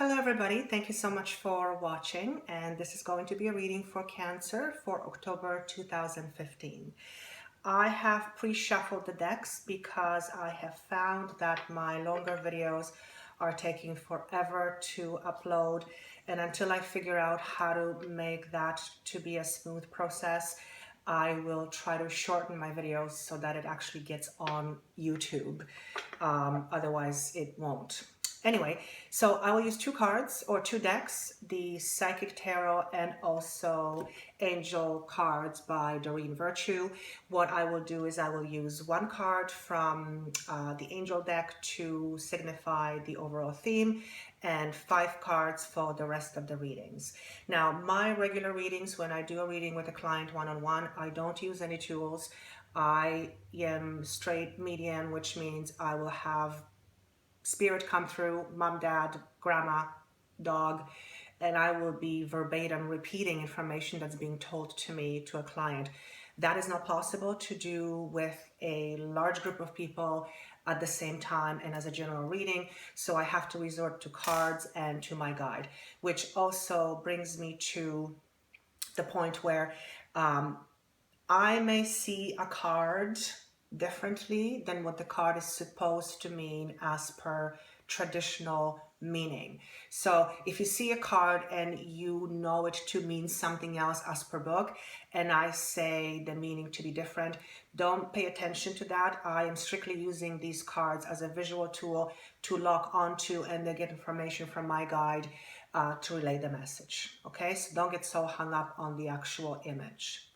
Hello everybody, thank you so much for watching, and this is going to be a reading for Cancer for October 2015. I have pre-shuffled the decks because I have found that my longer videos are taking forever to upload, and until I figure out how to make that to be a smooth process, I will try to shorten my videos so that it actually gets on YouTube. Otherwise it won't. Anyway, so I will use two cards or two decks, the Psychic Tarot and also Angel cards by Doreen Virtue. What I will do is I will use one card from the Angel deck to signify the overall theme and 5 cards for the rest of the readings. Now, my regular readings, when I do a reading with a client one-on-one, I don't use any tools. I am straight medium, which means I will have spirit come through, mom, dad, grandma, dog, and I will be verbatim repeating information that's being told to me to a client. That is not possible to do with a large group of people at the same time and as a general reading, so I have to resort to cards and to my guide, which also brings me to the point where I may see a card differently than what the card is supposed to mean as per traditional meaning. So if you see a card and you know it to mean something else as per book, and I say the meaning to be different, don't pay attention to that. I am strictly using these cards as a visual tool to lock onto and then get information from my guide to relay the message. Okay, so don't get so hung up on the actual image.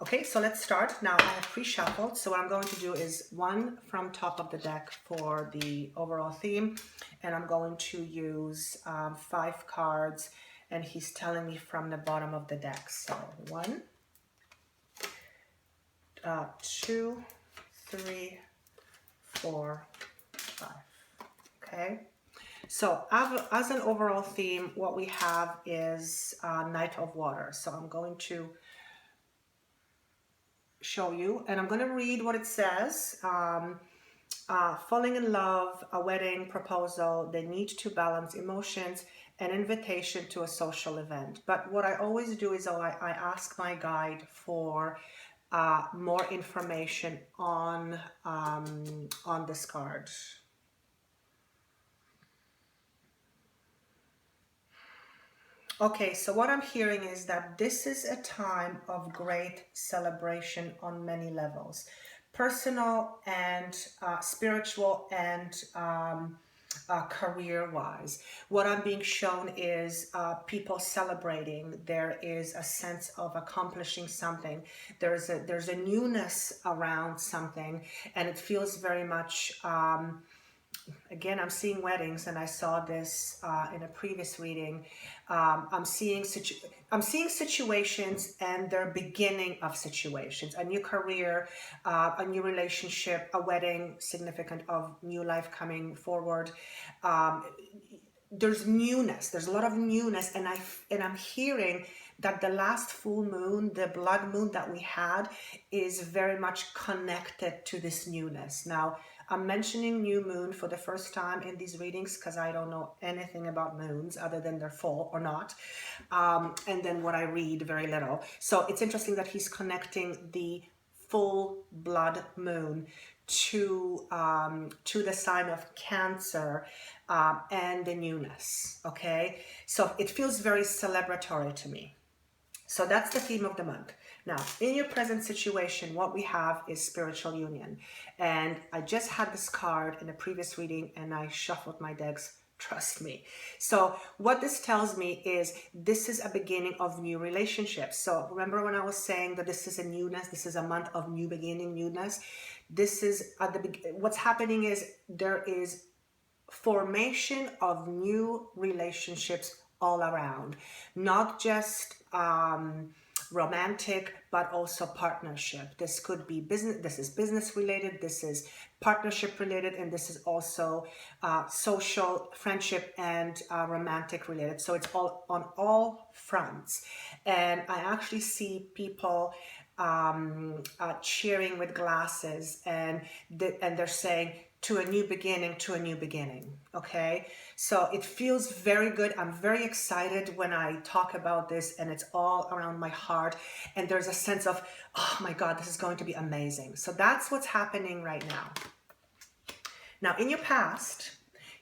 Okay, so let's start. Now I have pre-shuffled, so what I'm going to do is one from top of the deck for the overall theme, and I'm going to use 5 cards, and he's telling me from the bottom of the deck. So 1, 2, 3, 4, 5. Okay. So as an overall theme, what we have is Knight of Water. So I'm going to show you, and I'm going to read what it says. Falling in love, a wedding proposal, the need to balance emotions, an invitation to a social event. But what I always do is I ask my guide for more information on this card. Okay, so what I'm hearing is that this is a time of great celebration on many levels, personal and spiritual and career-wise. What I'm being shown is people celebrating. There is a sense of accomplishing something. There's a newness around something, and it feels very much again, I'm seeing weddings, and I saw this in a previous reading. I'm seeing situations and their beginning of situations, a new career, a new relationship, a wedding, significant of new life coming forward. There's newness. There's a lot of newness, and I'm hearing that the last full moon, the blood moon that we had, is very much connected to this newness. Now, I'm mentioning new moon for the first time in these readings because I don't know anything about moons other than they're full or not. And then what I read, very little. So it's interesting that he's connecting the full blood moon to the sign of Cancer and the newness. Okay, so it feels very celebratory to me. So that's the theme of the month. Now, in your present situation, what we have is spiritual union. And I just had this card in a previous reading and I shuffled my decks, trust me. So what this tells me is this is a beginning of new relationships. So remember when I was saying that this is a newness, this is a month of new beginning, newness. This is at the what's happening is there is formation of new relationships all around, not just romantic, but also partnership. This could be business, this is business related, this is partnership related, and this is also social, friendship, and romantic related. So it's all on all fronts. And I actually see people cheering with glasses, and they're saying, to a new beginning, okay? So it feels very good. I'm very excited when I talk about this, and it's all around my heart, and there's a sense of, oh my God, this is going to be amazing. So that's what's happening right now. Now, in your past,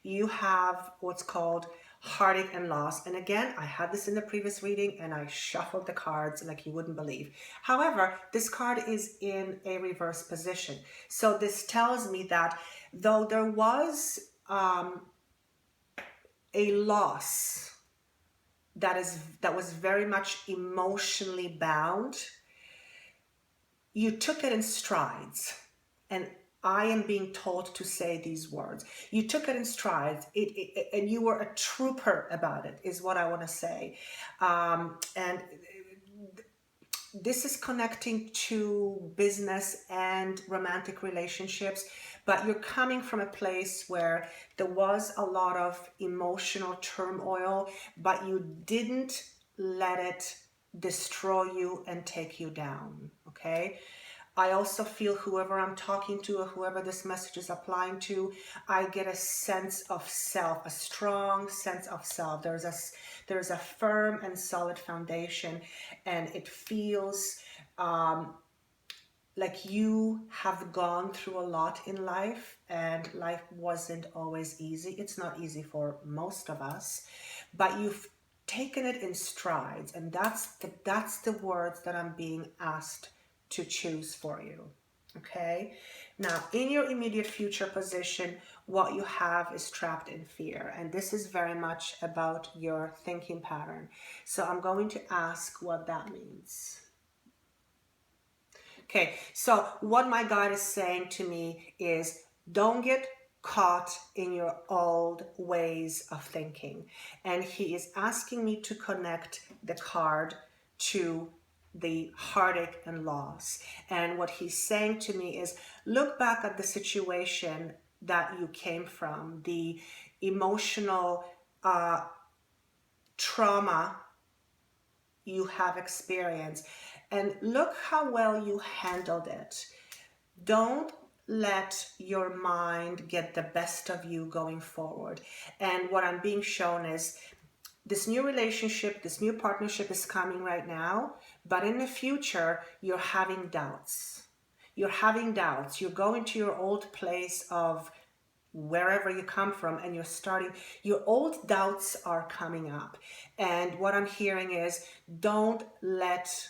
you have what's called heartache and loss. And again, I had this in the previous reading and I shuffled the cards like you wouldn't believe. However, this card is in a reverse position. So this tells me that though there was a loss that was very much emotionally bound, you took it in strides. And I am being told to say these words. You took it in strides, and you were a trooper about it, is what I want to say. And this is connecting to business and romantic relationships, but you're coming from a place where there was a lot of emotional turmoil, but you didn't let it destroy you and take you down, okay? I also feel whoever I'm talking to or whoever this message is applying to, I get a sense of self, a strong sense of self. There's a firm and solid foundation, and it feels like you have gone through a lot in life, and life wasn't always easy. It's not easy for most of us, but you've taken it in strides, and that's the words that I'm being asked to choose for you. Okay, now in your immediate future position, what you have is trapped in fear, and this is very much about your thinking pattern. So I'm going to ask what that means. Okay, so what my guide is saying to me is, don't get caught in your old ways of thinking. And he is asking me to connect the card to the heartache and loss. And what he's saying to me is, look back at the situation that you came from, the emotional trauma you have experienced, and look how well you handled it. Don't let your mind get the best of you going forward. And what I'm being shown is this new relationship, this new partnership is coming right now, but in the future, you're having doubts. You're having doubts. You're going to your old place of wherever you come from, and your old doubts are coming up. And what I'm hearing is, don't let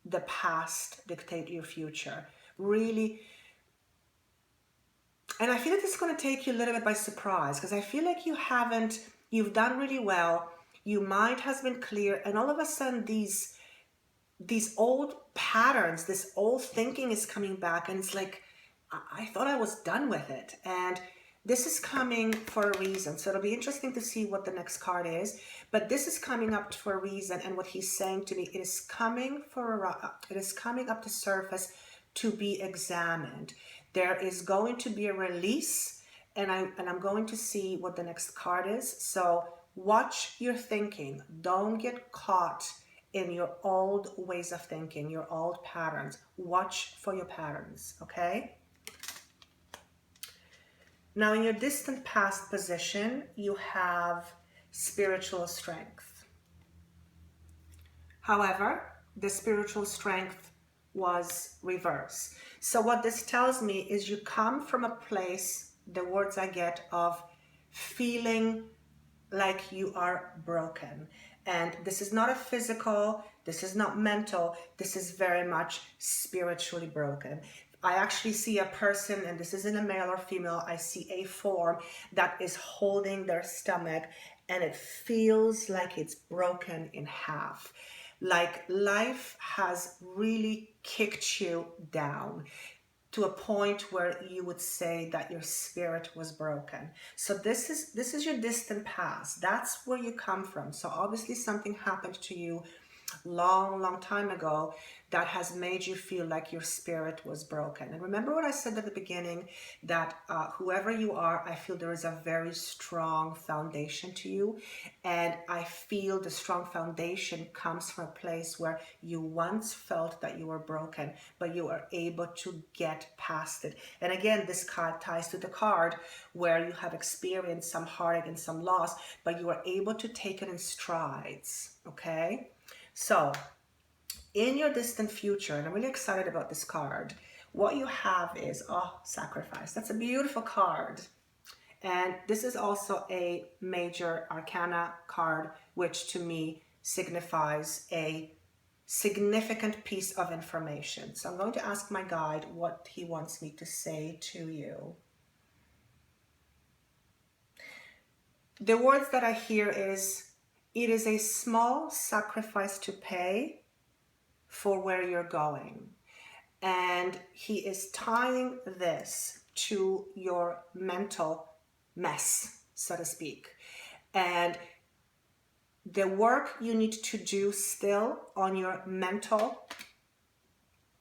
the past dictate your future. Really. And I feel like this is going to take you a little bit by surprise, because I feel like you've done really well. Your mind has been clear, and all of a sudden these old patterns, this old thinking is coming back, and it's like, I thought I was done with it. And this is coming for a reason. So it'll be interesting to see what the next card is, but this is coming up for a reason. And what he's saying to me, it is coming up to surface to be examined. There is going to be a release, and I'm going to see what the next card is. So watch your thinking. Don't get caught in your old ways of thinking, your old patterns. Watch for your patterns, okay? Now, in your distant past position, you have spiritual strength. However, the spiritual strength was reversed. So what this tells me is you come from a place, the words I get, of feeling like you are broken. And this is not a physical, this is not mental, this is very much spiritually broken. I actually see a person, and this isn't a male or female, I see a form that is holding their stomach, and it feels like it's broken in half. Like life has really kicked you down to a point where you would say that your spirit was broken. So this is your distant past. That's where you come from. So obviously something happened to you long time ago that has made you feel like your spirit was broken. And remember what I said at the beginning, that whoever you are, I feel there is a very strong foundation to you. And I feel the strong foundation comes from a place where you once felt that you were broken, but you are able to get past it. And again, this card ties to the card where you have experienced some heartache and some loss, but you are able to take it in strides, okay? So in your distant future, and I'm really excited about this card, what you have is, oh, sacrifice. That's a beautiful card. And this is also a major arcana card, which to me signifies a significant piece of information. So I'm going to ask my guide what he wants me to say to you. The words that I hear is, it is a small sacrifice to pay for where you're going. And he is tying this to your mental mess, so to speak. And the work you need to do still on your mental,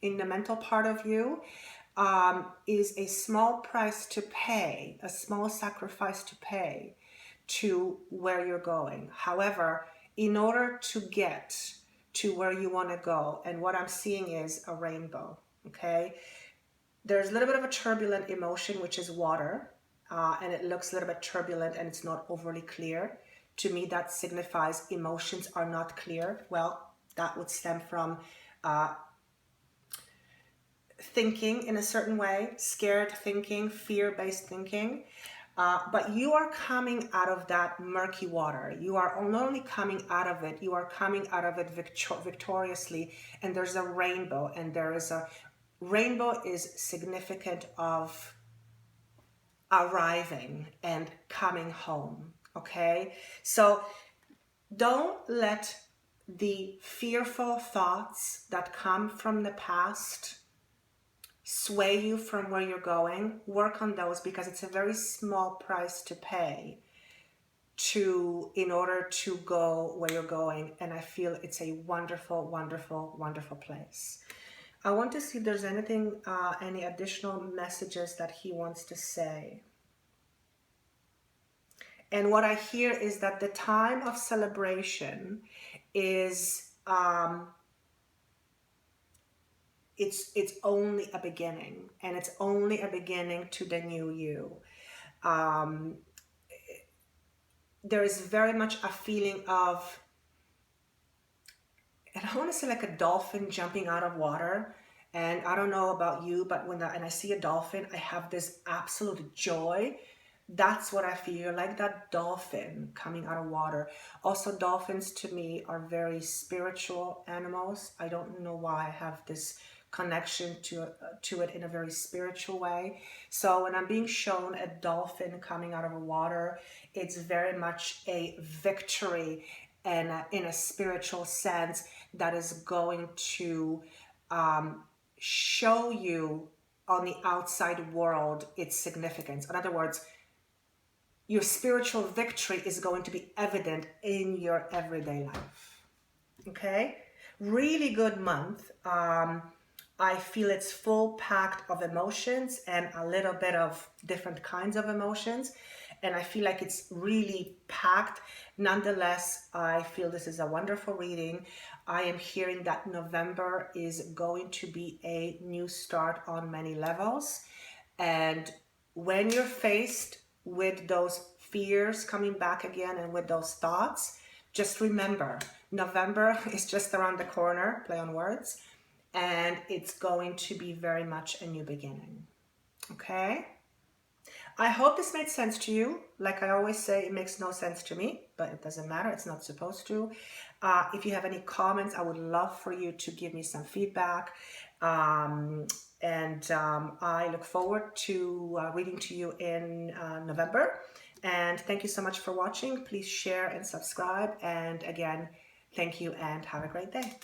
in the mental part of you, is a small price to pay, a small sacrifice to pay to where you're going. However, in order to get to where you want to go, and what I'm seeing is a rainbow, okay? There's a little bit of a turbulent emotion, which is water, and it looks a little bit turbulent and it's not overly clear. To me, that signifies emotions are not clear. Well, that would stem from thinking in a certain way, scared thinking, fear-based thinking. But you are coming out of that murky water. You are not only coming out of it, you are coming out of it victoriously. And there's a rainbow, and there is a rainbow is significant of arriving and coming home. Okay, so don't let the fearful thoughts that come from the past sway you from where you're going. Work on those, because it's a very small price to pay in order to go where you're going. And I feel it's a wonderful, wonderful, wonderful place. I want to see if there's anything, any additional messages that he wants to say. And what I hear is that the time of celebration is, it's only a beginning, and it's only a beginning to the new you. There is very much a feeling of, and I want to say like a dolphin jumping out of water. And I don't know about you, but when I see a dolphin, I have this absolute joy. That's what I feel, like that dolphin coming out of water. Also, dolphins to me are very spiritual animals. I don't know why I have this connection to it in a very spiritual way. So when I'm being shown a dolphin coming out of the water, it's very much a victory, and in a spiritual sense that is going to show you on the outside world its significance. In other words, your spiritual victory is going to be evident in your everyday life. Okay? Really good month. I feel it's full packed of emotions and a little bit of different kinds of emotions. And I feel like it's really packed. Nonetheless, I feel this is a wonderful reading. I am hearing that November is going to be a new start on many levels. And when you're faced with those fears coming back again and with those thoughts, just remember, November is just around the corner, play on words, and it's going to be very much a new beginning. Okay? I hope this made sense to you. Like I always say, it makes no sense to me, but it doesn't matter. It's not supposed to. If you have any comments, I would love for you to give me some feedback. I look forward to reading to you in November. And thank you so much for watching. Please share and subscribe. And again, thank you and have a great day.